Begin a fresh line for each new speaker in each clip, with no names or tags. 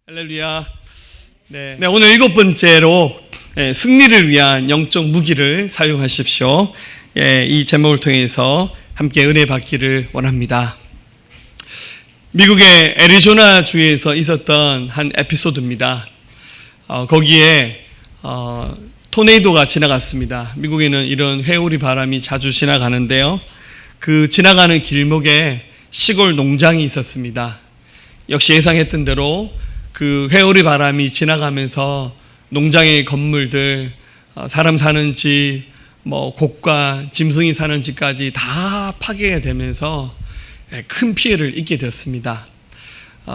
할렐루야. 네, 오늘 7번째로 승리를 위한 영적 무기를 사용하십시오. 이 제목을 통해서 함께 은혜 받기를 원합니다. 미국의 애리조나 주에서 있었던 한 에피소드입니다. 거기에 토네이도가 지나갔습니다. 미국에는 이런 회오리 바람이 자주 지나가는데요. 그 지나가는 길목에 시골 농장이 있었습니다. 역시 예상했던 대로 그 회오리 바람이 지나가면서 농장의 건물들, 사람 사는 집, 곡과 짐승이 사는 집까지 다 파괴가 되면서 큰 피해를 입게 되었습니다.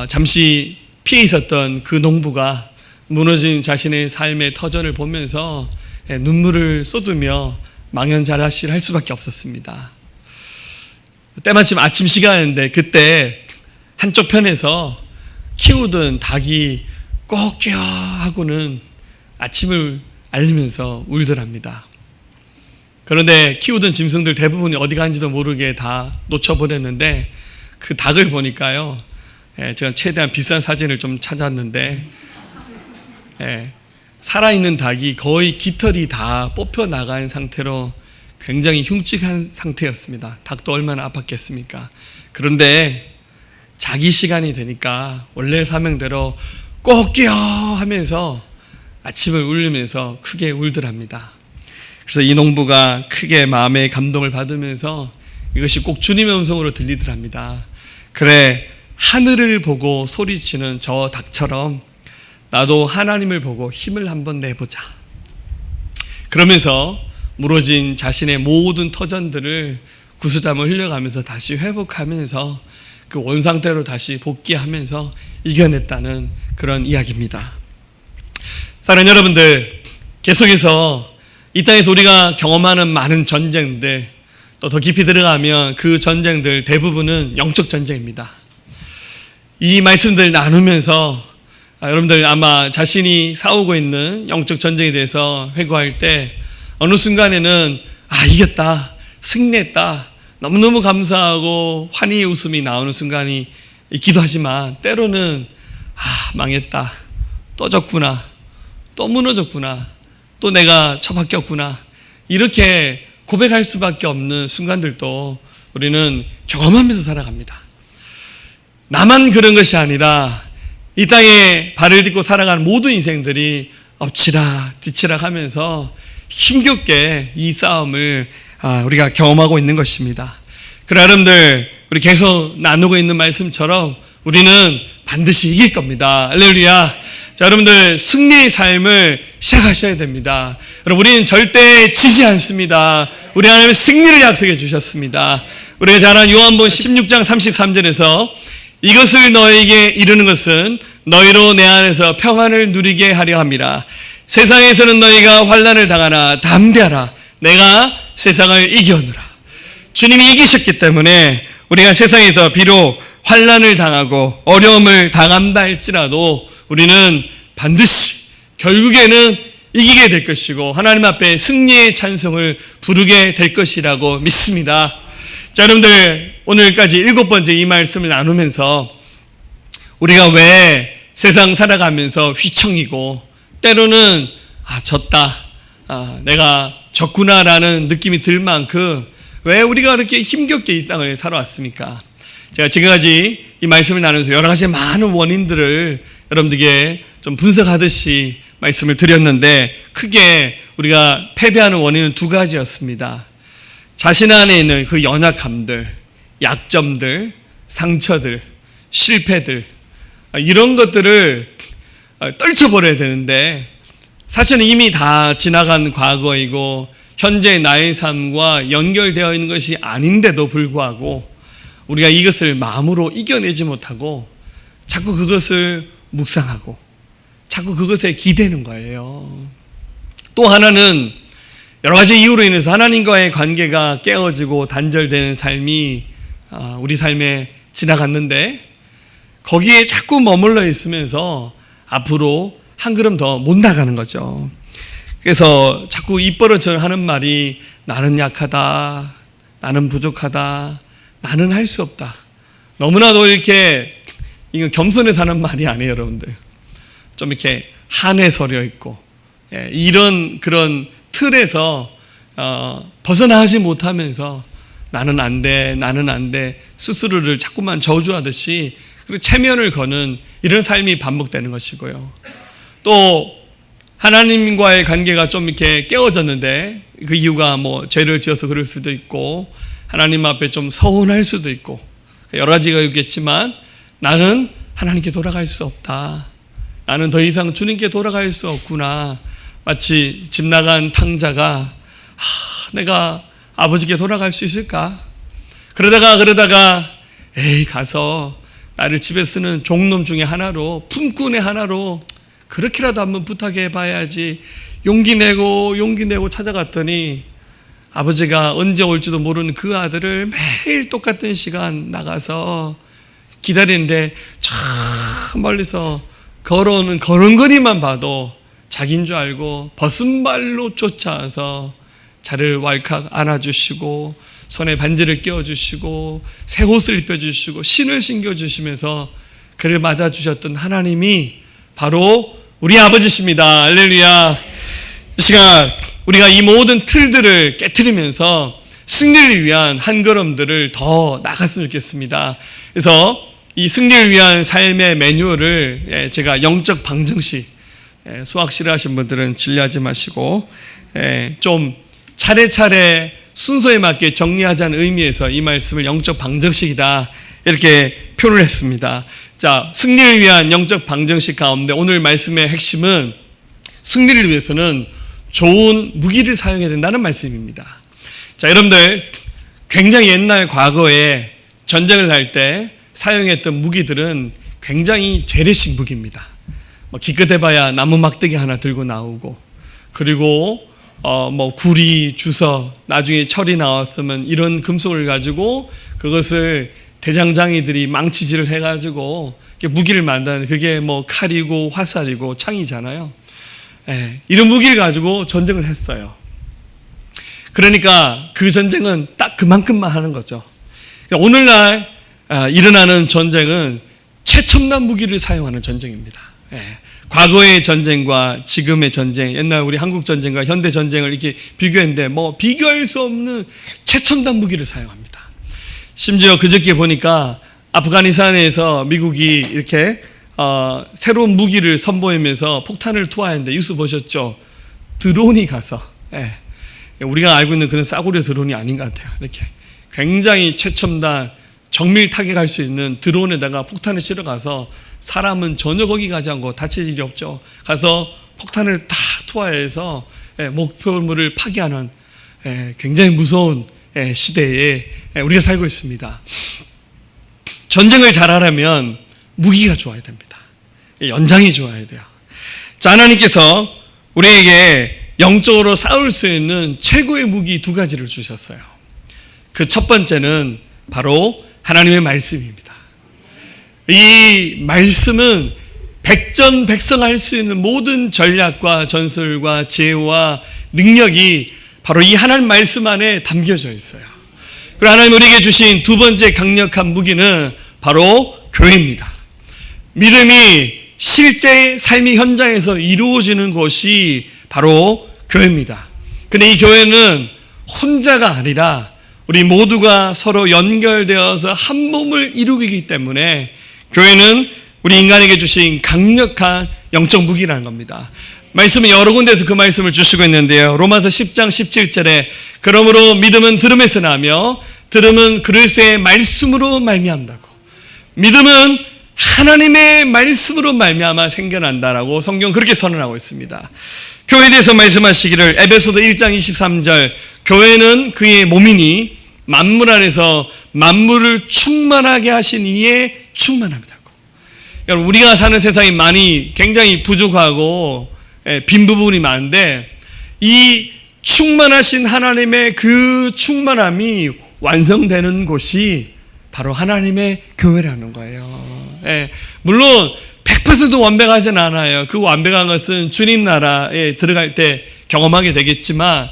잠시 피해 있었던 그 농부가 무너진 자신의 삶의 터전을 보면서 눈물을 쏟으며 망연자실할 수밖에 없었습니다. 때마침 아침 시간인데 그때 한쪽 편에서 키우던 닭이 꼬끼야 하고는 아침을 알리면서 울더랍니다. 그런데 키우던 짐승들 대부분이 어디 간지도 모르게 다 놓쳐버렸는데 그 닭을 보니까요, 제가 최대한 비싼 사진을 좀 찾았는데 살아있는 닭이 거의 깃털이 다 뽑혀 나간 상태로 굉장히 흉측한 상태였습니다. 닭도 얼마나 아팠겠습니까? 그런데 자기 시간이 되니까 원래 사명대로 꼬끼요 하면서 아침을 울리면서 크게 울더랍니다. 그래서 이 농부가 크게 마음의 감동을 받으면서 이것이 꼭 주님의 음성으로 들리더랍니다. 그래, 하늘을 보고 소리치는 저 닭처럼 나도 하나님을 보고 힘을 한번 내보자. 그러면서 무너진 자신의 모든 터전들을 구슬땀을 흘려가면서 다시 회복하면서 그 원상태로 다시 복귀하면서 이겨냈다는 그런 이야기입니다. 사랑하는 여러분들, 계속해서 이 땅에서 우리가 경험하는 많은 전쟁들, 또 더 깊이 들어가면 그 전쟁들 대부분은 영적 전쟁입니다. 이 말씀들 나누면서 여러분들 아마 자신이 싸우고 있는 영적 전쟁에 대해서 회고할 때 어느 순간에는 이겼다, 승리했다, 너무너무 감사하고 환희의 웃음이 나오는 순간이 있기도 하지만 때로는 망했다, 또 졌구나, 또 무너졌구나, 또 내가 처박혔구나, 이렇게 고백할 수밖에 없는 순간들도 우리는 경험하면서 살아갑니다. 나만 그런 것이 아니라 이 땅에 발을 딛고 살아가는 모든 인생들이 엎치락 뒤치락 하면서 힘겹게 이 싸움을 우리가 경험하고 있는 것입니다. 그래, 여러분들, 우리 계속 나누고 있는 말씀처럼 우리는 반드시 이길 겁니다. 할렐루야. 자, 여러분들, 승리의 삶을 시작하셔야 됩니다. 여러분, 우리는 절대 지지 않습니다. 우리 하나님은 승리를 약속해 주셨습니다. 우리가 잘 아는 요한복음 16장 33절에서 이것을 너에게 이르는 것은 너희로 내 안에서 평안을 누리게 하려 함이라. 세상에서는 너희가 환난을 당하나 담대하라. 내가 세상을 이겨노라. 주님이 이기셨기 때문에 우리가 세상에서 비록 환난을 당하고 어려움을 당한다 할지라도 우리는 반드시 결국에는 이기게 될 것이고 하나님 앞에 승리의 찬송을 부르게 될 것이라고 믿습니다. 자, 여러분들, 오늘까지 7번째 이 말씀을 나누면서 우리가 왜 세상 살아가면서 휘청이고 때로는 졌다, 내가 졌구나라는 느낌이 들 만큼 왜 우리가 그렇게 힘겹게 이 땅을 살아왔습니까? 제가 지금까지 이 말씀을 나누면서 여러 가지 많은 원인들을 여러분들에게 좀 분석하듯이 말씀을 드렸는데 크게 우리가 패배하는 원인은 2가지였습니다. 자신 안에 있는 그 연약함들, 약점들, 상처들, 실패들, 이런 것들을 떨쳐버려야 되는데 사실은 이미 다 지나간 과거이고 현재 나의 삶과 연결되어 있는 것이 아닌데도 불구하고 우리가 이것을 마음으로 이겨내지 못하고 자꾸 그것을 묵상하고 자꾸 그것에 기대는 거예요. 또 하나는 여러 가지 이유로 인해서 하나님과의 관계가 깨어지고 단절되는 삶이 우리 삶에 지나갔는데 거기에 자꾸 머물러 있으면서 앞으로 한 걸음 더 못 나가는 거죠. 그래서 자꾸 입버릇처럼 하는 말이 나는 약하다, 나는 부족하다, 나는 할 수 없다. 너무나도 이렇게 이거 겸손해 사는 말이 아니에요, 여러분들. 좀 이렇게 한에 서려 있고, 이런 그런 틀에서 벗어나지 못하면서 나는 안 돼, 나는 안 돼, 스스로를 자꾸만 저주하듯이 그리고 체면을 거는 이런 삶이 반복되는 것이고요. 또 하나님과의 관계가 좀 이렇게 깨어졌는데 그 이유가 뭐 죄를 지어서 그럴 수도 있고 하나님 앞에 좀 서운할 수도 있고 여러 가지가 있겠지만 나는 하나님께 돌아갈 수 없다. 나는 더 이상 주님께 돌아갈 수 없구나. 마치 집 나간 탕자가 내가 아버지께 돌아갈 수 있을까? 그러다가 에이 가서 나를 집에 쓰는 종놈 중에 하나로 품꾼의 하나로 그렇게라도 한번 부탁해 봐야지 용기 내고 찾아갔더니 아버지가 언제 올지도 모르는 그 아들을 매일 똑같은 시간 나가서 기다리는데 저 멀리서 걸어오는 걸음걸이만 봐도 자기인 줄 알고 벗은 발로 쫓아와서 자를 왈칵 안아주시고 손에 반지를 끼워주시고 새 옷을 입혀주시고 신을 신겨주시면서 그를 맞아주셨던 하나님이 바로 우리 아버지십니다. 할렐루야. 이 시간 우리가 이 모든 틀들을 깨트리면서 승리를 위한 한 걸음들을 더 나갔으면 좋겠습니다. 그래서 이 승리를 위한 삶의 매뉴얼을 제가 영적 방정식, 수학 싫어하신 분들은 진리하지 마시고 좀 차례차례 순서에 맞게 정리하자는 의미에서 이 말씀을 영적 방정식이다 이렇게 표현을 했습니다. 자, 승리를 위한 영적 방정식 가운데 오늘 말씀의 핵심은 승리를 위해서는 좋은 무기를 사용해야 된다는 말씀입니다. 자, 여러분들 굉장히 옛날 과거에 전쟁을 할 때 사용했던 무기들은 굉장히 재래식 무기입니다. 기껏해봐야 나무 막대기 하나 들고 나오고 그리고 구리, 주서, 나중에 철이 나왔으면 이런 금속을 가지고 그것을 대장장이들이 망치질을 해가지고 무기를 만드는 그게 칼이고 화살이고 창이잖아요. 이런 무기를 가지고 전쟁을 했어요. 그러니까 그 전쟁은 딱 그만큼만 하는 거죠. 오늘날 일어나는 전쟁은 최첨단 무기를 사용하는 전쟁입니다. 과거의 전쟁과 지금의 전쟁, 옛날 우리 한국 전쟁과 현대 전쟁을 이렇게 비교했는데 비교할 수 없는 최첨단 무기를 사용합니다. 심지어 그저께 보니까 아프가니스탄에서 미국이 이렇게 새로운 무기를 선보이면서 폭탄을 투하했는데 뉴스 보셨죠? 드론이 가서 우리가 알고 있는 그런 싸구려 드론이 아닌 것 같아요. 이렇게 굉장히 최첨단 정밀 타격할 수 있는 드론에다가 폭탄을 실어 가서 사람은 전혀 거기 가지 않고 다칠 일이 없죠. 가서 폭탄을 다 투하해서 목표물을 파괴하는 굉장히 무서운 시대에 우리가 살고 있습니다. 전쟁을 잘하려면 무기가 좋아야 됩니다. 연장이 좋아야 돼요. 자, 하나님께서 우리에게 영적으로 싸울 수 있는 최고의 무기 두 가지를 주셨어요. 그 첫 번째는 바로 하나님의 말씀입니다. 이 말씀은 백전백승할 수 있는 모든 전략과 전술과 지혜와 능력이 바로 이 하나님 말씀 안에 담겨져 있어요. 그리고 하나님 우리에게 주신 두 번째 강력한 무기는 바로 교회입니다. 믿음이 실제 삶의 현장에서 이루어지는 곳이 바로 교회입니다. 근데 이 교회는 혼자가 아니라 우리 모두가 서로 연결되어서 한 몸을 이루기 때문에 교회는 우리 인간에게 주신 강력한 영적 무기라는 겁니다. 말씀은 여러 군데에서 그 말씀을 주시고 있는데요. 로마서 10장 17절에 그러므로 믿음은 들음에서 나며 들음은 그리스도의 말씀으로 말미암다고. 믿음은 하나님의 말씀으로 말미암아 생겨난다라고 성경 그렇게 선언하고 있습니다. 교회에 대해서 말씀하시기를 에베소서 1장 23절 교회는 그의 몸이니 만물 안에서 만물을 충만하게 하신 이에 충만합니다고. 여러분 우리가 사는 세상이 많이 굉장히 부족하고 빈 부분이 많은데 이 충만하신 하나님의 그 충만함이 완성되는 곳이 바로 하나님의 교회라는 거예요. 물론 100% 완벽하진 않아요. 그 완벽한 것은 주님 나라에 들어갈 때 경험하게 되겠지만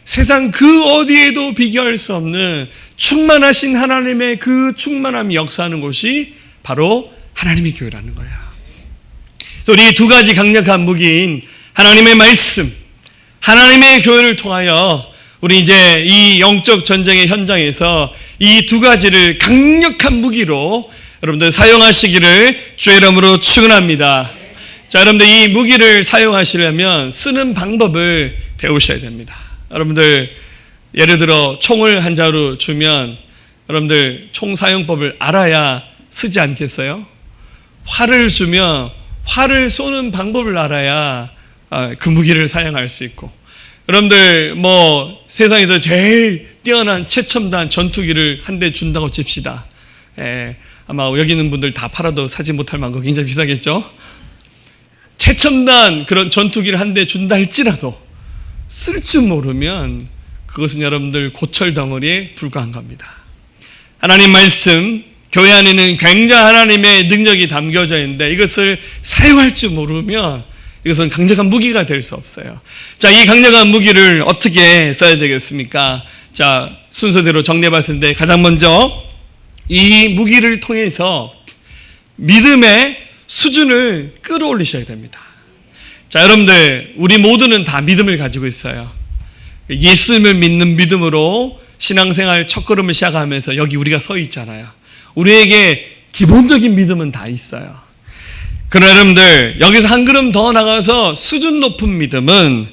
세상 그 어디에도 비교할 수 없는 충만하신 하나님의 그 충만함이 역사하는 곳이 바로 하나님의 교회라는 거예요. 우리 두 가지 강력한 무기인 하나님의 말씀, 하나님의 교회를 통하여 우리 이제 이 영적 전쟁의 현장에서 이 두 가지를 강력한 무기로 여러분들 사용하시기를 주의 이름으로 축원합니다. 자, 여러분들 이 무기를 사용하시려면 쓰는 방법을 배우셔야 됩니다. 여러분들 예를 들어 총을 한 자루 주면 여러분들 총 사용법을 알아야 쓰지 않겠어요? 활을 주면 활을 쏘는 방법을 알아야 그 무기를 사용할 수 있고, 여러분들 뭐 세상에서 제일 뛰어난 최첨단 전투기를 한 대 준다고 칩시다. 아마 여기 있는 분들 다 팔아도 사지 못할 만큼 굉장히 비싸겠죠? 최첨단 그런 전투기를 한 대 준다 할지라도 쓸 줄 모르면 그것은 여러분들 고철 덩어리에 불과한 겁니다. 하나님 말씀, 교회 안에는 굉장한 하나님의 능력이 담겨져 있는데 이것을 사용할 줄 모르면 이것은 강력한 무기가 될 수 없어요. 자, 이 강력한 무기를 어떻게 써야 되겠습니까? 자, 순서대로 정리해 봤을 때 가장 먼저 이 무기를 통해서 믿음의 수준을 끌어올리셔야 됩니다. 자, 여러분들 우리 모두는 다 믿음을 가지고 있어요. 예수님을 믿는 믿음으로 신앙생활 첫걸음을 시작하면서 여기 우리가 서 있잖아요. 우리에게 기본적인 믿음은 다 있어요. 그러나 여러분들 여기서 한 걸음 더 나가서 수준 높은 믿음은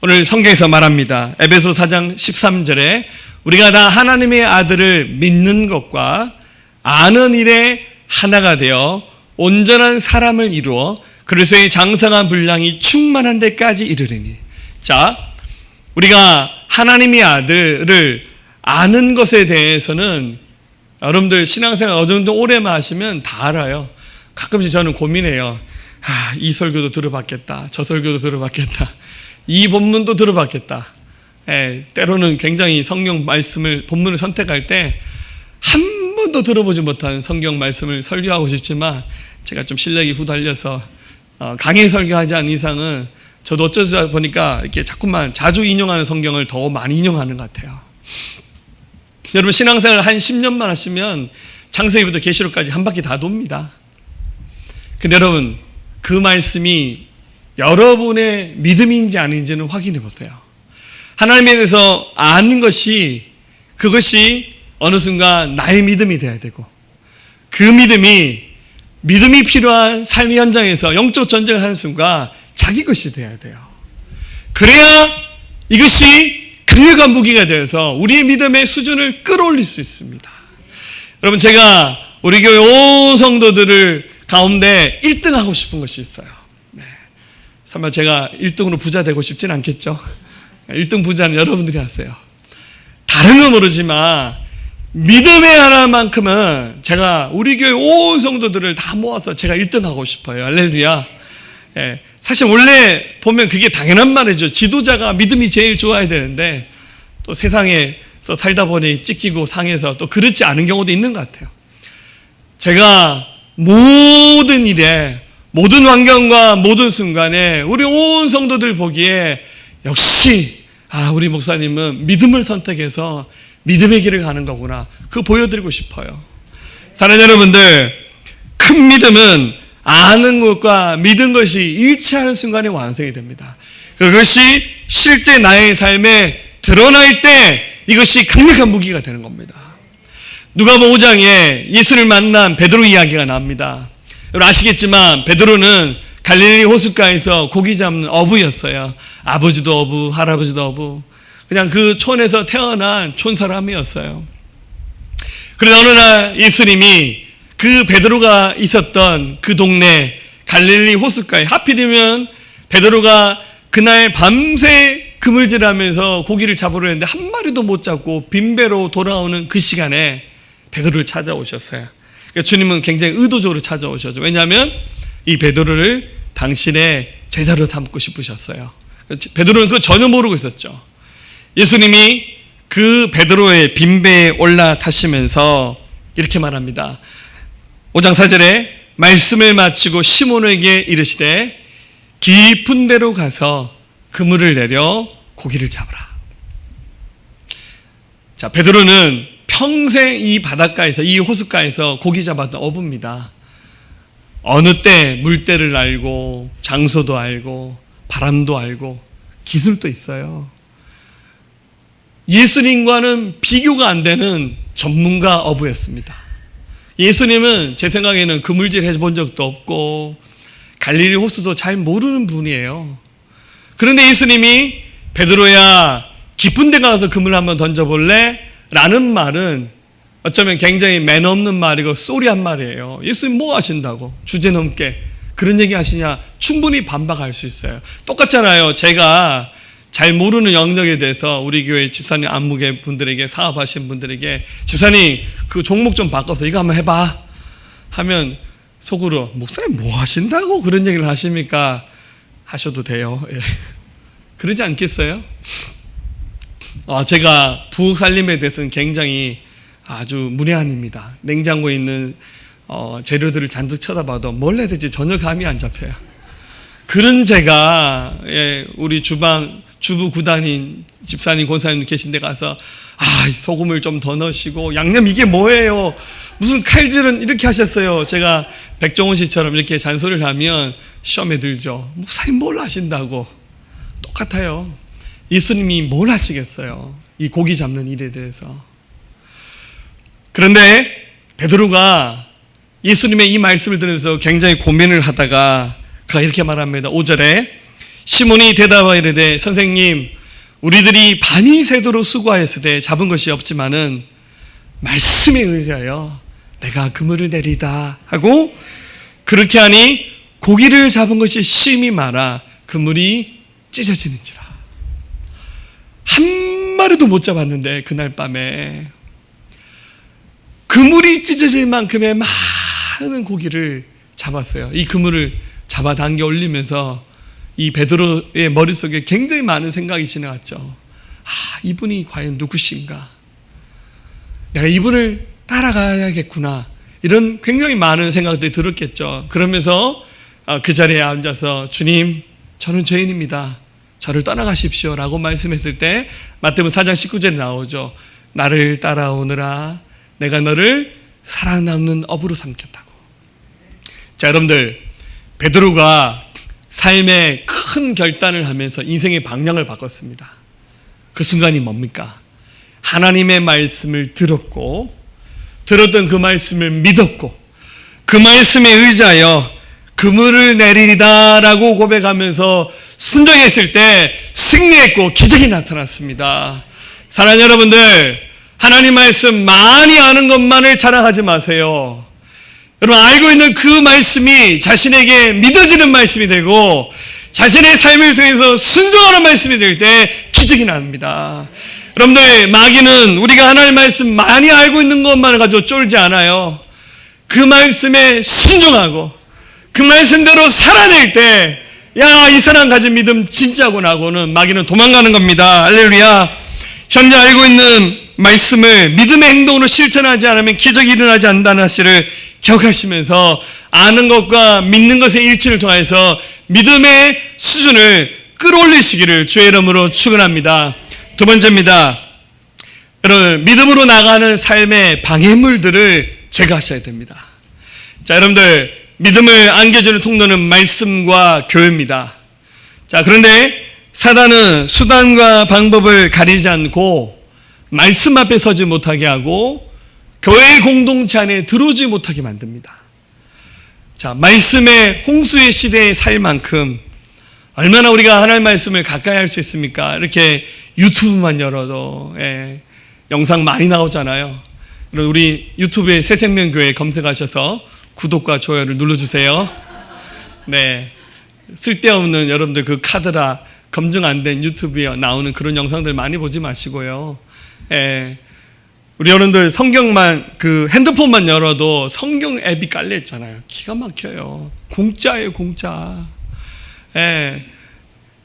오늘 성경에서 말합니다. 에베소 4장 13절에 우리가 다 하나님의 아들을 믿는 것과 아는 일에 하나가 되어 온전한 사람을 이루어 그리스도의 장성한 분량이 충만한 데까지 이르리니. 자, 우리가 하나님의 아들을 아는 것에 대해서는 여러분들 신앙생활 어느 정도 오래만 하시면 다 알아요. 가끔씩 저는 고민해요. 이 설교도 들어봤겠다. 저 설교도 들어봤겠다. 이 본문도 들어봤겠다. 때로는 굉장히 성경 말씀을 본문을 선택할 때 한 번도 들어보지 못한 성경 말씀을 설교하고 싶지만 제가 좀 실력이 후달려서 강의 설교하지 않은 이상은 저도 어쩌다 보니까 이렇게 자꾸만 자주 인용하는 성경을 더 많이 인용하는 것 같아요. 여러분 신앙생활 한 10년만 하시면 창세기부터 계시록까지 한 바퀴 다 돕니다. 근데 여러분 그 말씀이 여러분의 믿음인지 아닌지는 확인해 보세요. 하나님에 대해서 아는 것이 그것이 어느 순간 나의 믿음이 되어야 되고 그 믿음이 필요한 삶의 현장에서 영적 전쟁을 하는 순간 자기 것이 되어야 돼요. 그래야 이것이 강력한 무기가 되어서 우리의 믿음의 수준을 끌어올릴 수 있습니다. 여러분 제가 우리 교회 온 성도들을 가운데 1등 하고 싶은 것이 있어요. 설마 제가 1등으로 부자 되고 싶진 않겠죠? 1등 부자는 여러분들이 하세요. 다른 건 모르지만 믿음의 하나만큼은 제가 우리 교회 온 성도들을 다 모아서 제가 1등 하고 싶어요. 할렐루야. 사실 원래 보면 그게 당연한 말이죠. 지도자가 믿음이 제일 좋아야 되는데 또 세상에서 살다 보니 찢기고 상해서 또 그렇지 않은 경우도 있는 것 같아요. 제가 모든 일에 모든 환경과 모든 순간에 우리 온 성도들 보기에 역시 우리 목사님은 믿음을 선택해서 믿음의 길을 가는 거구나. 그거 보여드리고 싶어요. 사랑하는 여러분들, 큰 믿음은 아는 것과 믿은 것이 일치하는 순간에 완성이 됩니다. 그것이 실제 나의 삶에 드러날 때 이것이 강력한 무기가 되는 겁니다. 누가복음 5장에 예수를 만난 베드로 이야기가 나옵니다. 여러분 아시겠지만 베드로는 갈릴리 호숫가에서 고기 잡는 어부였어요. 아버지도 어부, 할아버지도 어부. 그냥 그 촌에서 태어난 촌사람이었어요. 그런데 어느 날 예수님이 그 베드로가 있었던 그 동네 갈릴리 호숫가에 하필이면 베드로가 그날 밤새 그물질하면서 고기를 잡으려 했는데 한 마리도 못 잡고 빈배로 돌아오는 그 시간에 베드로를 찾아오셨어요. 그러니까 주님은 굉장히 의도적으로 찾아오셨죠. 왜냐하면 이 베드로를 당신의 제자로 삼고 싶으셨어요. 베드로는 그거 전혀 모르고 있었죠. 예수님이 그 베드로의 빈배에 올라타시면서 이렇게 말합니다. 5장 4절에 말씀을 마치고 시몬에게 이르시되 깊은 데로 가서 그물을 내려 고기를 잡으라. 자, 베드로는 평생 이 바닷가에서 이 호숫가에서 고기 잡았던 어부입니다. 어느 때 물때를 알고 장소도 알고 바람도 알고 기술도 있어요. 예수님과는 비교가 안 되는 전문가 어부였습니다. 예수님은 제 생각에는 그물질 해본 적도 없고 갈릴리 호수도 잘 모르는 분이에요. 그런데 예수님이 베드로야 깊은 데 가서 그물 한번 던져볼래? 라는 말은 어쩌면 굉장히 매너 없는 말이고 쏘리한 말이에요. 예수님 뭐 하신다고 주제넘게 그런 얘기 하시냐? 충분히 반박할 수 있어요. 똑같잖아요. 제가 잘 모르는 영역에 대해서 우리 교회 집사님 안목의 분들에게 사업하신 분들에게 집사님 그 종목 좀 바꿔서 이거 한번 해봐 하면 속으로 목사님 뭐 하신다고 그런 얘기를 하십니까? 하셔도 돼요. 예. 그러지 않겠어요? 제가 부엌 살림에 대해서는 굉장히 아주 문외한입니다. 냉장고에 있는 재료들을 잔뜩 쳐다봐도 뭘 해야 될지 전혀 감이 안 잡혀요. 그런 제가 우리 주부 구단인 집사님 권사님 계신 데 가서 소금을 좀 더 넣으시고 양념 이게 뭐예요? 무슨 칼질은 이렇게 하셨어요. 제가 백종원 씨처럼 이렇게 잔소리를 하면 시험에 들죠. 목사님 뭘 하신다고. 똑같아요. 예수님이 뭘 하시겠어요? 이 고기 잡는 일에 대해서. 그런데 베드로가 예수님의 이 말씀을 들으면서 굉장히 고민을 하다가 그가 이렇게 말합니다. 5절에 시몬이 대답하여 이르되 선생님 우리들이 밤이 새도록 수고하였으되 잡은 것이 없지만은 말씀에 의하여 내가 그물을 내리다 하고 그렇게 하니 고기를 잡은 것이 심히 많아 그물이 찢어지는지라. 한 마리도 못 잡았는데 그날 밤에 그물이 찢어질 만큼의 많은 고기를 잡았어요. 이 그물을 잡아당겨 올리면서 이 베드로의 머릿속에 굉장히 많은 생각이 지나갔죠. 이분이 과연 누구신가? 내가 이분을 따라가야겠구나. 이런 굉장히 많은 생각들이 들었겠죠. 그러면서 그 자리에 앉아서 주님, 저는 죄인입니다. 저를 떠나가십시오. 라고 말씀했을 때 마태복음 4장 19절에 나오죠. 나를 따라오느라 내가 너를 살아남는 업으로 삼겠다고. 자, 여러분들 베드로가 삶의 큰 결단을 하면서 인생의 방향을 바꿨습니다. 그 순간이 뭡니까? 하나님의 말씀을 들었고 들었던 그 말씀을 믿었고 그 말씀에 의지하여 그물을 내리리다 라고 고백하면서 순종했을 때 승리했고 기적이 나타났습니다. 사랑하는 여러분들, 하나님 말씀 많이 아는 것만을 자랑하지 마세요. 여러분 알고 있는 그 말씀이 자신에게 믿어지는 말씀이 되고 자신의 삶을 통해서 순종하는 말씀이 될 때 기적이 납니다. 여러분들 마귀는 우리가 하나님 말씀 많이 알고 있는 것만을 가지고 쫄지 않아요. 그 말씀에 순종하고 그 말씀대로 살아낼 때 이 사람 가진 믿음 진짜구나 하고는 마귀는 도망가는 겁니다. 할렐루야. 현재 알고 있는 말씀을 믿음의 행동으로 실천하지 않으면 기적이 일어나지 않는다는 사실을 기억하시면서 아는 것과 믿는 것의 일치를 통해서 믿음의 수준을 끌어올리시기를 주의 이름으로 축원합니다. 두 번째입니다. 여러분 믿음으로 나가는 삶의 방해물들을 제거하셔야 됩니다. 자, 여러분들 믿음을 안겨주는 통로는 말씀과 교회입니다. 자, 그런데 사단은 수단과 방법을 가리지 않고 말씀 앞에 서지 못하게 하고 교회 공동체 안에 들어오지 못하게 만듭니다. 자, 말씀의 홍수의 시대에 살 만큼 얼마나 우리가 하나님의 말씀을 가까이 할 수 있습니까? 이렇게 유튜브만 열어도 영상 많이 나오잖아요. 우리 유튜브에 새생명교회 검색하셔서 구독과 좋아요를 눌러주세요. 네, 쓸데없는 여러분들 그 카드라 검증 안 된 유튜브에 나오는 그런 영상들 많이 보지 마시고요. 우리 여러분들 성경만 그 핸드폰만 열어도 성경 앱이 깔려 있잖아요. 기가 막혀요. 공짜예요, 공짜.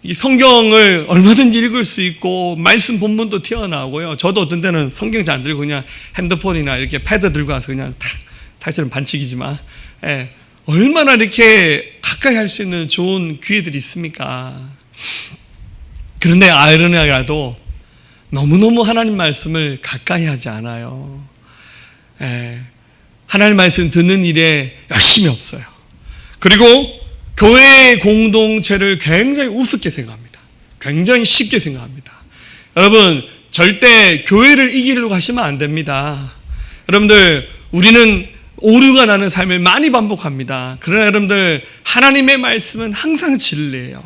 이 성경을 얼마든지 읽을 수 있고 말씀 본문도 튀어나오고요. 저도 어떤 때는 성경 잘 안 들고 그냥 핸드폰이나 이렇게 패드 들고 와서 그냥 탁, 사실은 반칙이지만 얼마나 이렇게 가까이 할 수 있는 좋은 기회들이 있습니까? 그런데 아이러니하게도 너무너무 하나님 말씀을 가까이 하지 않아요. 하나님 말씀 듣는 일에 열심히 없어요. 그리고 교회 공동체를 굉장히 우습게 생각합니다. 굉장히 쉽게 생각합니다. 여러분, 절대 교회를 이기려고 하시면 안 됩니다. 여러분들, 우리는 오류가 나는 삶을 많이 반복합니다. 그러나 여러분들, 하나님의 말씀은 항상 진리예요.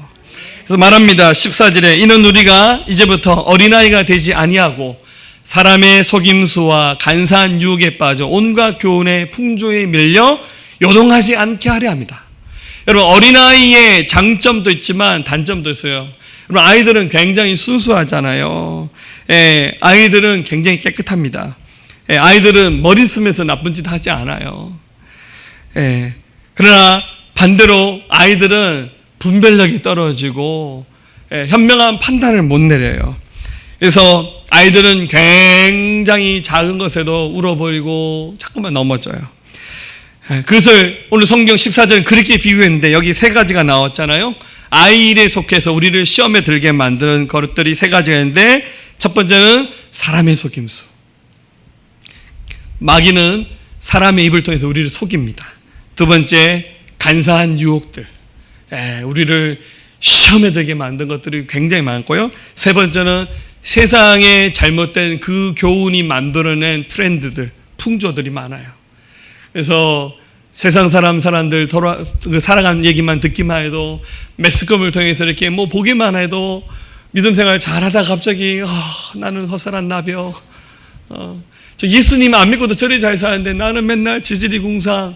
그래서 말합니다. 14절에 이는 우리가 이제부터 어린아이가 되지 아니하고 사람의 속임수와 간사한 유혹에 빠져 온갖 교훈의 풍조에 밀려 요동하지 않게 하려 합니다. 여러분, 어린아이의 장점도 있지만 단점도 있어요. 여러분, 아이들은 굉장히 순수하잖아요. 아이들은 굉장히 깨끗합니다. 아이들은 머리 쓰면서 나쁜 짓 하지 않아요. 그러나 반대로 아이들은 분별력이 떨어지고 현명한 판단을 못 내려요. 그래서 아이들은 굉장히 작은 것에도 울어버리고 자꾸만 넘어져요. 그것을 오늘 성경 14절은 그렇게 비유했는데 여기 세 가지가 나왔잖아요. 아이 일에 속해서 우리를 시험에 들게 만드는 것들이 세 가지가 있는데, 첫 번째는 사람의 속임수. 마귀는 사람의 입을 통해서 우리를 속입니다. 두 번째, 간사한 유혹들. 우리를 시험에 들게 만든 것들이 굉장히 많고요. 세 번째는 세상의 잘못된 그 교훈이 만들어낸 트렌드들, 풍조들이 많아요. 그래서 세상 사람들 살아가는 얘기만 듣기만 해도, 매스컴을 통해서 이렇게 뭐 보기만 해도 믿음 생활 잘하다 갑자기 나는 허술한 나벼, 저 예수님 안 믿고도 저리 잘 사는데 나는 맨날 지지리 궁상,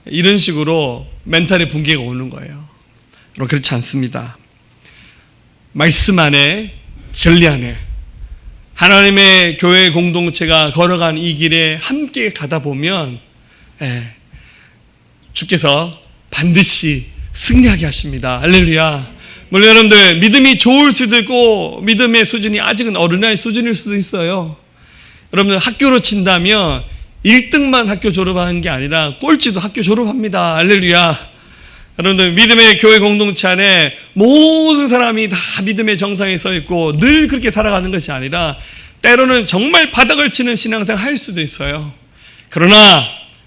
이런 식으로 멘탈의 붕괴가 오는 거예요. 여러분, 그렇지 않습니다. 말씀 안에, 진리 안에 하나님의 교회 공동체가 걸어간 이 길에 함께 가다 보면 주께서 반드시 승리하게 하십니다. 할렐루야. 물론 여러분들, 믿음이 좋을 수도 있고 믿음의 수준이 아직은 어린아이 수준일 수도 있어요. 여러분들, 학교로 친다면 1등만 학교 졸업하는 게 아니라 꼴찌도 학교 졸업합니다. 할렐루야. 여러분들, 믿음의 교회 공동체 안에 모든 사람이 다 믿음의 정상에 서 있고 늘 그렇게 살아가는 것이 아니라 때로는 정말 바닥을 치는 신앙생활 할 수도 있어요. 그러나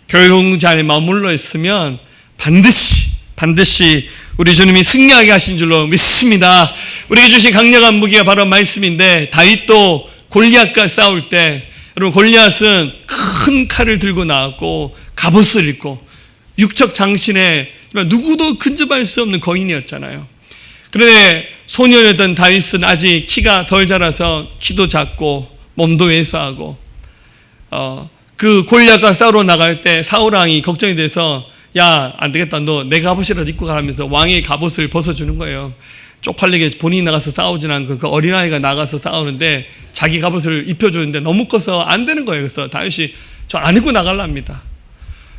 교회 공동체 안에 머물러 있으면 반드시 우리 주님이 승리하게 하신 줄로 믿습니다. 우리에게 주신 강력한 무기가 바로 말씀인데, 다윗도 골리앗과 싸울 때, 여러분, 골리앗은 큰 칼을 들고 나왔고 갑옷을 입고 육척 장신에 누구도 근접할 수 없는 거인이었잖아요. 그런데 소년이었던 다윗은 아직 키가 덜 자라서 키도 작고 몸도 왜소하고, 그 골리앗과 싸우러 나갈 때 사울왕이 걱정이 돼서, 야, 안 되겠다, 너 내 갑옷이라도 입고 가라면서 왕의 갑옷을 벗어주는 거예요. 쪽팔리게 본인이 나가서 싸우진 않고 그 어린아이가 나가서 싸우는데 자기 갑옷을 입혀주는데 너무 커서 안 되는 거예요. 그래서 다윗이 저 안 입고 나가랍니다.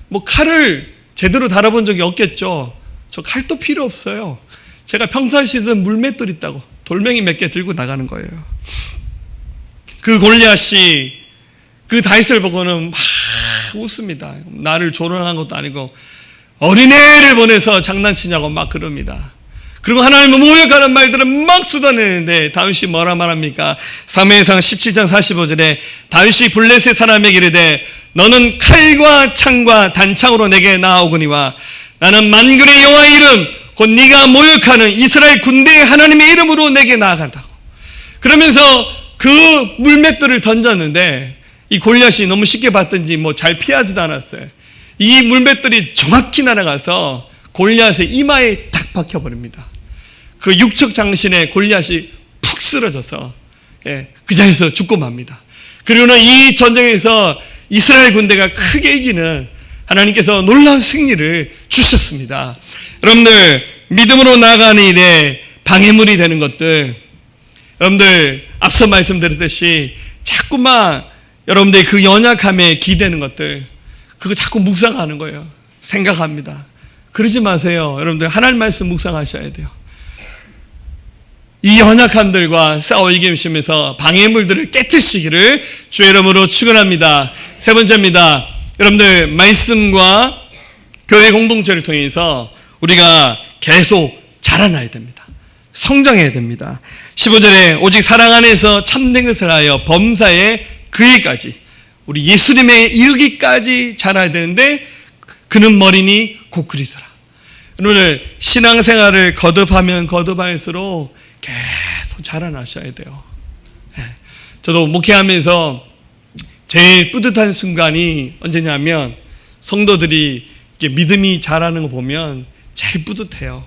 뭐 칼을 제대로 달아본 적이 없겠죠. 저 칼도 필요 없어요. 제가 평상시에 쓴 물맷돌 있다고 돌멩이 몇 개 들고 나가는 거예요. 그 골리앗이 그 다윗을 보고는 막 웃습니다. 나를 조롱한 것도 아니고 어린애를 보내서 장난치냐고 막 그럽니다. 그리고 하나님을 모욕하는 말들은 막 쏟아내는데 다윗이 뭐라 말합니까? 사무엘상 17장 45절에 다윗이 블레셋 사람에게 이르되 너는 칼과 창과 단창으로 내게 나아오거니와 나는 만군의 여호와의 이름 곧 네가 모욕하는 이스라엘 군대의 하나님의 이름으로 내게 나아간다고. 그러면서 그 물맷돌을 던졌는데 이 골리앗이 너무 쉽게 봤던지 뭐 잘 피하지도 않았어요. 이 물맷돌이 정확히 날아가서 골리앗의 이마에 탁 박혀버립니다. 그 육척 장신의 골리앗이 푹 쓰러져서 그 자리에서 죽고 맙니다. 그리고는 이 전쟁에서 이스라엘 군대가 크게 이기는 하나님께서 놀라운 승리를 주셨습니다. 여러분들, 믿음으로 나아가는 일에 방해물이 되는 것들, 여러분들 앞서 말씀드렸듯이 자꾸만 여러분들의 그 연약함에 기대는 것들, 그거 자꾸 묵상하는 거예요. 생각합니다. 그러지 마세요. 여러분들 하나님 말씀 묵상하셔야 돼요. 이 연약함들과 싸워 이기시면서 방해물들을 깨트시기를 주의 이름으로 축원합니다. 세 번째입니다. 여러분들, 말씀과 교회 공동체를 통해서 우리가 계속 자라나야 됩니다. 성장해야 됩니다. 15절에 오직 사랑 안에서 참된 것을 하여 범사에 그에까지, 우리 예수님에 이르기까지 자라야 되는데 그는 머리니 곧 그리스도라. 여러분들 신앙생활을 거듭하면 거듭할수록 계속 자라나셔야 돼요. 저도 목회하면서 제일 뿌듯한 순간이 언제냐면 성도들이 이렇게 믿음이 자라는 거 보면 제일 뿌듯해요.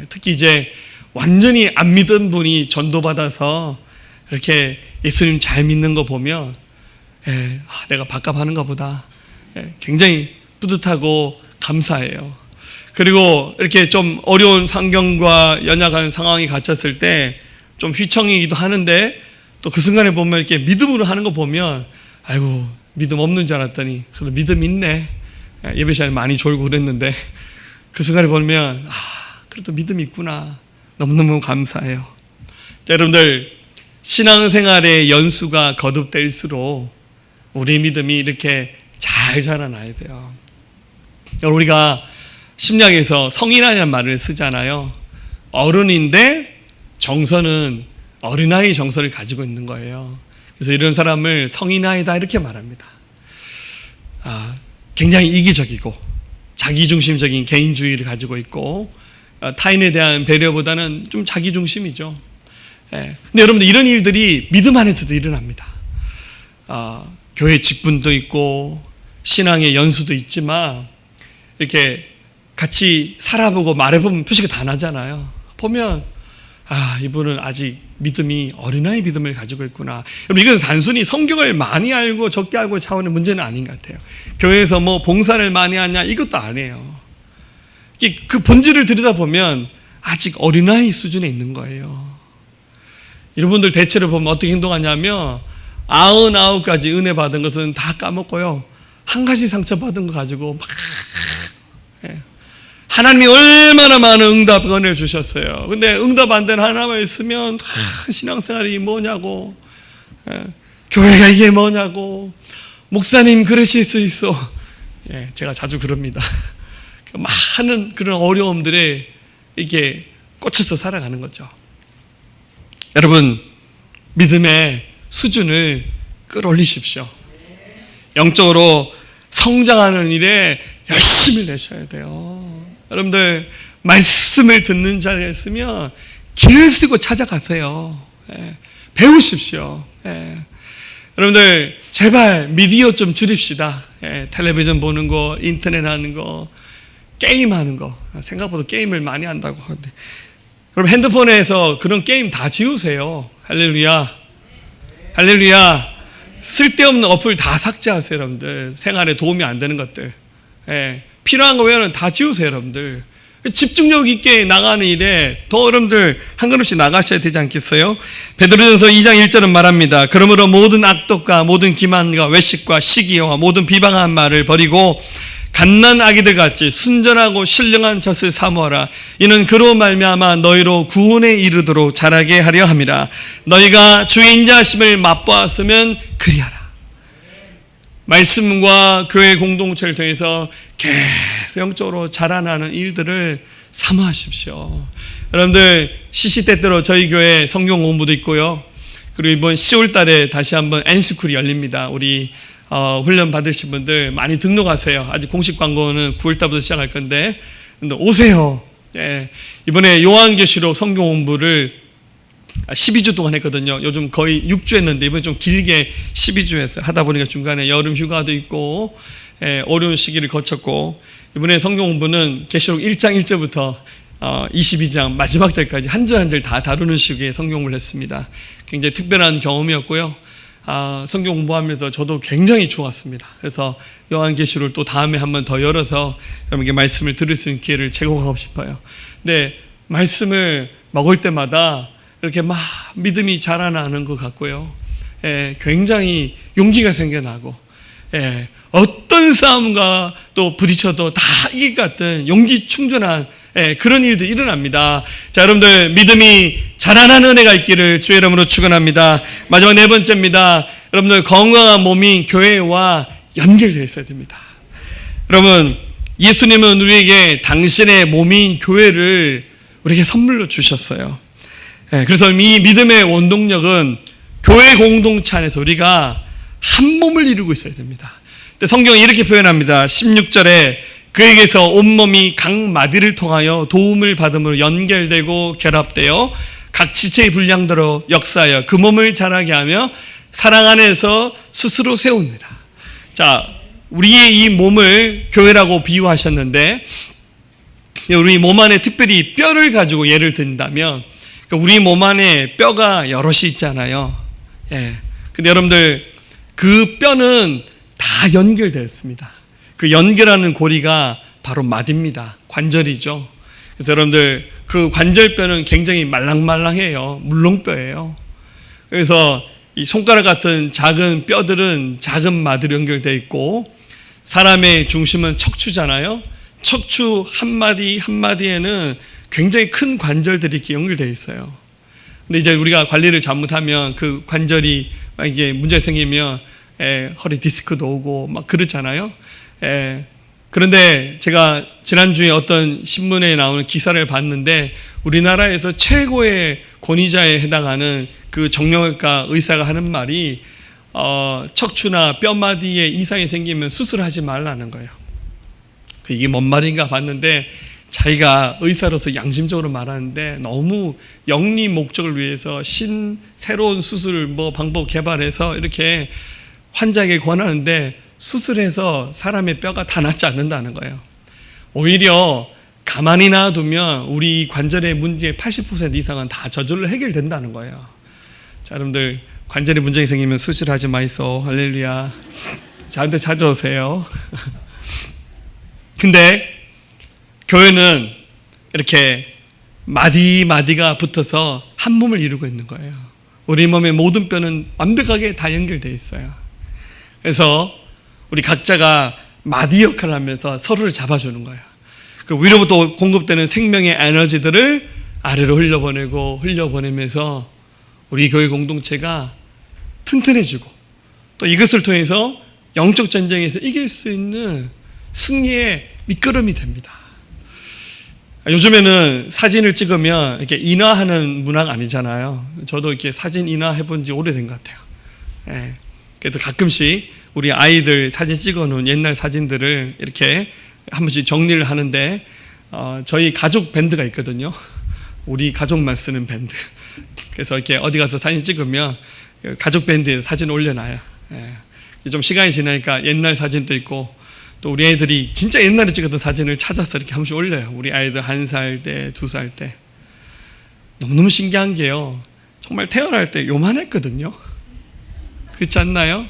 특히 이제 완전히 안 믿던 분이 전도받아서 이렇게 예수님 잘 믿는 거 보면 내가 밥값하는가 보다. 굉장히 뿌듯하고 감사해요. 그리고 이렇게 좀 어려운 환경과 연약한 상황이 갇혔을 때 좀 휘청이기도 하는데 또 그 순간에 보면 이렇게 믿음으로 하는 거 보면 아이고 믿음 없는 줄 알았더니 그래도 믿음 있네. 예배 시간에 많이 졸고 그랬는데 그 순간에 보면 그래도 믿음이 있구나. 너무너무 감사해요. 자, 여러분들 신앙생활의 연수가 거듭될수록 우리 믿음이 이렇게 잘 자라나야 돼요. 우리가 심리학에서 성인아이라는 말을 쓰잖아요. 어른인데 정서는 어린아이 정서를 가지고 있는 거예요. 그래서 이런 사람을 성인아이다 이렇게 말합니다. 굉장히 이기적이고 자기중심적인 개인주의를 가지고 있고 타인에 대한 배려보다는 좀 자기중심이죠. 근데 여러분들 이런 일들이 믿음 안에서도 일어납니다. 교회 직분도 있고 신앙의 연수도 있지만 이렇게 같이 살아보고 말해보면 표시가 다 나잖아요. 보면 이분은 아직 믿음이 어린아이 믿음을 가지고 있구나. 여러분 이것은 단순히 성경을 많이 알고 적게 알고 차원의 문제는 아닌 것 같아요. 교회에서 뭐 봉사를 많이 하냐 이것도 아니에요. 그 본질을 들여다보면 아직 어린아이 수준에 있는 거예요. 여러분들 대체로 보면 어떻게 행동하냐면 99가지 은혜 받은 것은 다 까먹고요. 한 가지 상처받은 거 가지고 막 하나님이 얼마나 많은 응답 은혜를 주셨어요. 근데 응답 안 된 하나만 있으면 신앙생활이 뭐냐고, 교회가 이게 뭐냐고, 목사님 그러실 수 있어. 제가 자주 그럽니다. 많은 그런 어려움들에 이게 꽂혀서 살아가는 거죠. 여러분 믿음의 수준을 끌어올리십시오. 영적으로 성장하는 일에 열심히 내셔야 돼요. 여러분들 말씀을 듣는 자리에 있으면 길을 쓰고 찾아가세요. 배우십시오. 여러분들 제발 미디어 좀 줄입시다. 텔레비전 보는 거, 인터넷 하는 거, 게임하는 거. 생각보다 게임을 많이 한다고 하는데 여러분 핸드폰에서 그런 게임 다 지우세요. 할렐루야. 할렐루야. 쓸데없는 어플 다 삭제하세요. 여러분들 생활에 도움이 안 되는 것들. 필요한 거 외에는 다 지우세요. 여러분들 집중력 있게 나가는 일에 더 여러분들 한 걸음씩 나가셔야 되지 않겠어요? 베드로전서 2장 1절은 말합니다. 그러므로 모든 악독과 모든 기만과 외식과 시기와 모든 비방한 말을 버리고 갓난 아기들 같이 순전하고 신령한 젖을 사모하라. 이는 그로 말미암아 너희로 구원에 이르도록 자라게 하려 함이라. 너희가 주의 인자하심을 맛보았으면 그리하라. 말씀과 교회 공동체를 통해서 계속 영적으로 자라나는 일들을 사모하십시오. 여러분들 시시때때로 저희 교회 성경 공부도 있고요. 그리고 이번 10월 달에 다시 한번 N스쿨이 열립니다. 우리 훈련 받으신 분들 많이 등록하세요. 아직 공식 광고는 9월 달부터 시작할 건데 오세요. 이번에 요한계시록 성경 공부를 12주 동안 했거든요. 요즘 거의 6주 했는데 이번에 좀 길게 12주 했어요. 하다 보니까 중간에 여름 휴가도 있고 어려운 시기를 거쳤고 이번에 성경 공부는 계시록 1장 1절부터 22장 마지막 절까지 한 절 한 절 다 다루는 식의 성경 공부를 했습니다. 굉장히 특별한 경험이었고요. 성경 공부하면서 저도 굉장히 좋았습니다. 그래서 요한계시록을 또 다음에 한번 더 열어서 여러분께 말씀을 들을 수 있는 기회를 제공하고 싶어요. 근데 말씀을 먹을 때마다 이렇게 막 믿음이 자라나는 것 같고요. 굉장히 용기가 생겨나고 어떤 싸움과 또 부딪혀도 다 이길 것 같은 용기 충전한 그런 일들이 일어납니다. 자, 여러분들 믿음이 자라나는 은혜가 있기를 주의 이름으로 축원합니다. 마지막 네 번째입니다. 여러분들 건강한 몸이 교회와 연결되어 있어야 됩니다. 여러분 예수님은 우리에게 당신의 몸인 교회를 우리에게 선물로 주셨어요. 그래서 이 믿음의 원동력은 교회 공동체 안에서 우리가 한 몸을 이루고 있어야 됩니다. 근데 성경이 이렇게 표현합니다. 16절에 그에게서 온몸이 각 마디를 통하여 도움을 받음으로 연결되고 결합되어 각 지체의 분량대로 역사하여 그 몸을 자라게 하며 사랑 안에서 스스로 세우느라. 자, 우리의 이 몸을 교회라고 비유하셨는데, 우리 몸 안에 특별히 뼈를 가지고 예를 든다면, 우리 몸 안에 뼈가 여럿이 있잖아요. 예. 근데 여러분들, 그 뼈는 다 연결되어 있습니다. 그 연결하는 고리가 바로 마디입니다. 관절이죠. 그래서 여러분들, 그 관절뼈는 굉장히 말랑말랑해요. 물렁뼈예요. 그래서 이 손가락 같은 작은 뼈들은 작은 마디로 연결되어 있고, 사람의 중심은 척추잖아요. 척추 한마디 한마디에는 굉장히 큰 관절들이 이렇게 연결되어 있어요. 근데 이제 우리가 관리를 잘못하면 그 관절이 이게 문제가 생기면 허리 디스크도 오고 막 그렇잖아요. 그런데 제가 지난주에 어떤 신문에 나오는 기사를 봤는데, 우리나라에서 최고의 권위자에 해당하는 그 정형외과 의사가 하는 말이 척추나 뼈마디에 이상이 생기면 수술하지 말라는 거예요. 이게 뭔 말인가 봤는데, 자기가 의사로서 양심적으로 말하는데 너무 영리 목적을 위해서 새로운 수술 방법 개발해서 이렇게 환자에게 권하는데, 수술해서 사람의 뼈가 다 낫지 않는다는 거예요. 오히려 가만히 놔두면 우리 관절의 문제의 80% 이상은 다 저절로 해결된다는 거예요. 자, 여러분들, 관절에 문제가 생기면 수술하지 마이소. 할렐루야. 저한테 찾아오세요. 근데 교회는 이렇게 마디마디가 붙어서 한 몸을 이루고 있는 거예요. 우리 몸의 모든 뼈는 완벽하게 다 연결되어 있어요. 그래서 우리 각자가 마디 역할을 하면서 서로를 잡아주는 거예요. 그 위로부터 공급되는 생명의 에너지들을 아래로 흘려보내면서 우리 교회 공동체가 튼튼해지고, 또 이것을 통해서 영적 전쟁에서 이길 수 있는 승리의 밑거름이 됩니다. 요즘에는 사진을 찍으면 이렇게 인화하는 문화가 아니잖아요. 저도 이렇게 사진 인화 해본 지 오래된 것 같아요. 그래서 가끔씩 우리 아이들 사진 찍어놓은 옛날 사진들을 이렇게 한 번씩 정리를 하는데, 저희 가족 밴드가 있거든요. 우리 가족만 쓰는 밴드. 그래서 이렇게 어디 가서 사진 찍으면 가족 밴드에 사진 올려놔요. 좀 시간이 지나니까 옛날 사진도 있고, 또 우리 애들이 진짜 옛날에 찍었던 사진을 찾아서 이렇게 한 번씩 올려요. 우리 아이들 1살 때, 2살 때. 너무너무 신기한 게요, 정말 태어날 때 요만했거든요. 그렇지 않나요?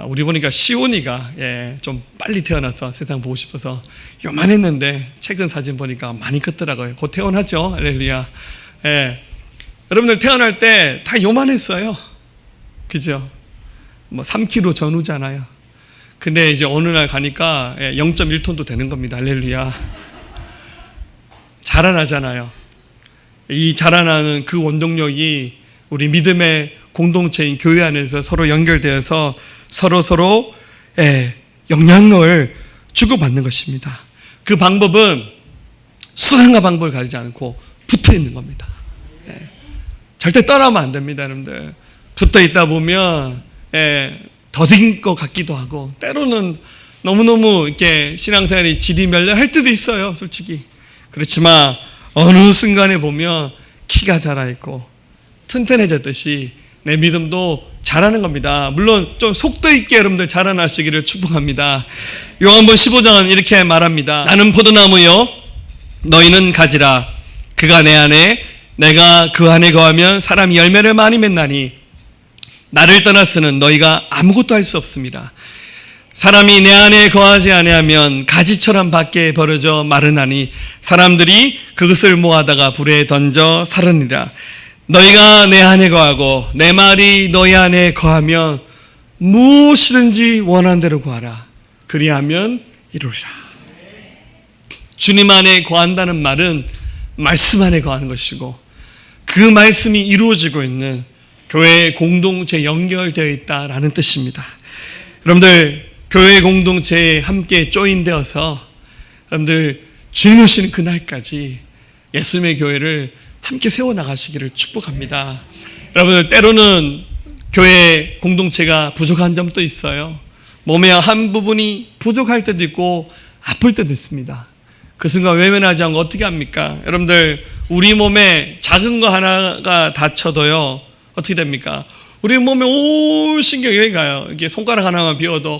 우리 보니까 시온이가 좀 빨리 태어나서 세상 보고 싶어서 요만했는데, 최근 사진 보니까 많이 컸더라고요. 곧 태어나죠. 할렐루야. 여러분들 태어날 때 다 요만했어요. 그죠? 3kg 전후잖아요. 근데 이제 어느 날 가니까 0.1톤도 되는 겁니다. 할렐루야. 자라나잖아요. 이 자라나는 그 원동력이 우리 믿음의 공동체인 교회 안에서 서로 연결되어서 서로 영향을 주고받는 것입니다. 그 방법은 수단과 방법을 가리지 않고 붙어 있는 겁니다. 절대 떠나면 안 됩니다, 여러분들. 붙어 있다 보면 더딘 것 같기도 하고, 때로는 너무너무 이렇게 신앙생활이 질이 멸렬할 때도 있어요, 솔직히. 그렇지만 어느 순간에 보면 키가 자라있고 튼튼해졌듯이 내 믿음도 자라는 겁니다. 물론 좀 속도 있게 여러분들 자라나시기를 축복합니다. 요한복음 15장은 이렇게 말합니다. 나는 포도나무요, 너희는 가지라. 그가 내 안에, 내가 그 안에 거하면 사람이 열매를 많이 맺나니 나를 떠나서는 너희가 아무것도 할 수 없습니다. 사람이 내 안에 거하지 아니하면 가지처럼 밖에 버려져 마르나니 사람들이 그것을 모아다가 불에 던져 사르니라. 너희가 내 안에 거하고 내 말이 너희 안에 거하면 무엇이든지 원하는 대로 구하라. 그리하면 이루리라. 주님 안에 거한다는 말은 말씀 안에 거하는 것이고, 그 말씀이 이루어지고 있는 교회의 공동체에 연결되어 있다라는 뜻입니다. 여러분들, 교회 공동체에 함께 조인되어서 여러분들 주님 오시는 그날까지 예수님의 교회를 함께 세워나가시기를 축복합니다. 여러분들, 때로는 교회 공동체가 부족한 점도 있어요. 몸의 한 부분이 부족할 때도 있고 아플 때도 있습니다. 그 순간 외면하지 않고 어떻게 합니까? 여러분들, 우리 몸에 작은 거 하나가 다쳐도요, 어떻게 됩니까? 우리 몸에 온 신경이 여기 가요. 이게 손가락 하나만 비워도,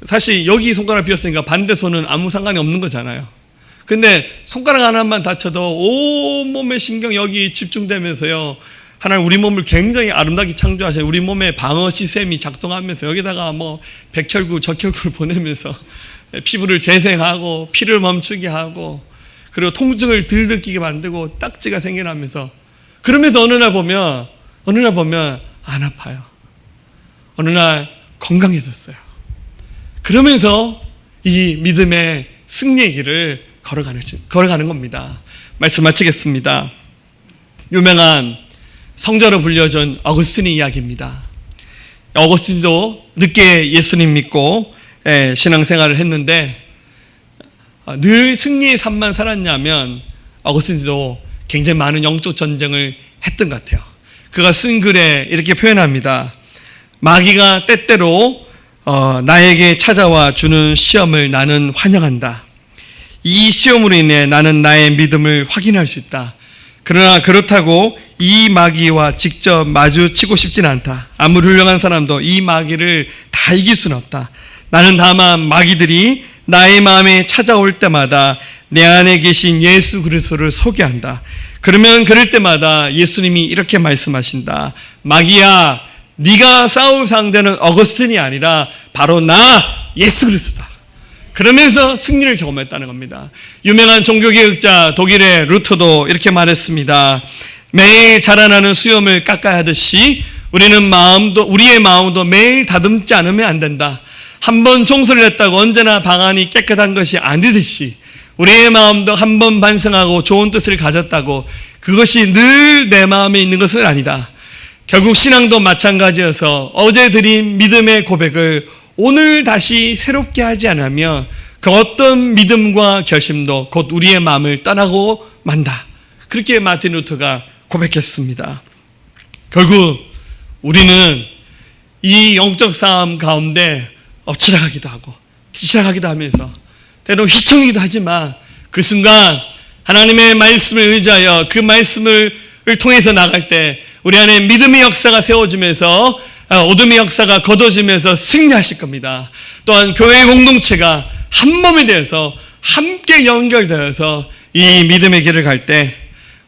사실 여기 손가락 비웠으니까 반대 손은 아무 상관이 없는 거잖아요. 근데 손가락 하나만 다쳐도 온 몸의 신경 여기 집중되면서요, 하나님 우리 몸을 굉장히 아름답게 창조하셔요. 우리 몸의 방어 시스템이 작동하면서 여기다가 뭐 백혈구, 적혈구를 보내면서 피부를 재생하고 피를 멈추게 하고, 그리고 통증을 덜 느끼게 만들고 딱지가 생겨나면서, 그러면서 어느 날 보면 안 아파요. 어느 날 건강해졌어요. 그러면서 이 믿음의 승리의 길을 걸어가는 겁니다. 말씀 마치겠습니다. 유명한 성자로 불려진 어거스틴의 이야기입니다. 어거스틴도 늦게 예수님 믿고 신앙생활을 했는데, 늘 승리의 삶만 살았냐면 어거스틴도 굉장히 많은 영적 전쟁을 했던 것 같아요. 그가 쓴 글에 이렇게 표현합니다. 마귀가 때때로 나에게 찾아와 주는 시험을 나는 환영한다. 이 시험으로 인해 나는 나의 믿음을 확인할 수 있다. 그러나 그렇다고 이 마귀와 직접 마주치고 싶진 않다. 아무리 훌륭한 사람도 이 마귀를 다 이길 수는 없다. 나는 다만 마귀들이 나의 마음에 찾아올 때마다 내 안에 계신 예수 그리스도를 소개한다. 그러면 그럴 때마다 예수님이 이렇게 말씀하신다. 마귀야, 네가 싸울 상대는 어거스틴이 아니라 바로 나 예수 그리스도다. 그러면서 승리를 경험했다는 겁니다. 유명한 종교개혁자 독일의 루터도 이렇게 말했습니다. 매일 자라나는 수염을 깎아야 하듯이 우리의 마음도 매일 다듬지 않으면 안 된다. 한번 청소를 했다고 언제나 방안이 깨끗한 것이 아니듯이 우리의 마음도 한번 반성하고 좋은 뜻을 가졌다고 그것이 늘 내 마음에 있는 것은 아니다. 결국 신앙도 마찬가지여서 어제 드린 믿음의 고백을 오늘 다시 새롭게 하지 않으면 그 어떤 믿음과 결심도 곧 우리의 마음을 떠나고 만다. 그렇게 마틴 루터가 고백했습니다. 결국 우리는 이 영적 싸움 가운데 엎치락하기도 하고 뒤치락하기도 하면서 때로 휘청이기도 하지만 그 순간 하나님의 말씀을 의지하여 그 말씀을 통해서 나갈 때 우리 안에 믿음의 역사가 세워지면서 어둠의 역사가 걷어지면서 승리하실 겁니다. 또한 교회 공동체가 한 몸이 되어서 함께 연결되어서 이 믿음의 길을 갈 때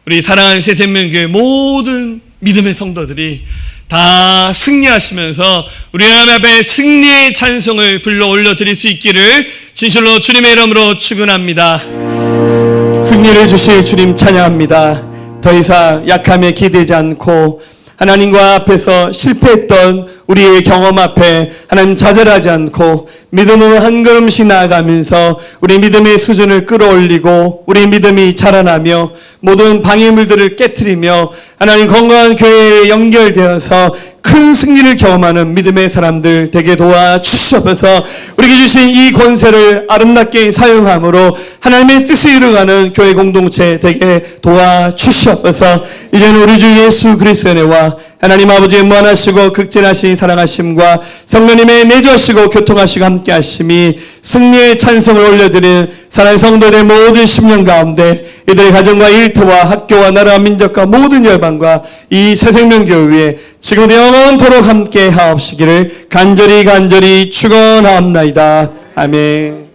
우리 사랑하는 새생명교회 모든 믿음의 성도들이 다 승리하시면서 우리 하나님 앞에 승리의 찬송을 불러 올려드릴 수 있기를 진실로 주님의 이름으로 축원합니다. 승리를 주실 주님 찬양합니다. 더 이상 약함에 기대지 않고 하나님과 앞에서 실패했던 우리의 경험 앞에 하나님 좌절하지 않고 믿음으로 한 걸음씩 나아가면서 우리 믿음의 수준을 끌어올리고 우리 믿음이 자라나며 모든 방해물들을 깨트리며 하나님 건강한 교회에 연결되어서 큰 승리를 경험하는 믿음의 사람들 되게 도와주시옵소서. 우리에게 주신 이 권세를 아름답게 사용함으로 하나님의 뜻을 이루어가는 교회 공동체 되게 도와주시옵소서. 이제는 우리 주 예수 그리스도의 은혜와 하나님 아버지의 무한하시고 극진하신 사랑하심과 성령님의 내주하시고 교통하시고 함께하심이 승리의 찬송을 올려드리는 사랑하는 성도들의 모든 심령 가운데 이들의 가정과 일터와 학교와 나라와 민족과 모든 열방과 이 새생명교회에 지금부터 영원토록 함께 하옵시기를 간절히 축원하옵나이다. 아멘.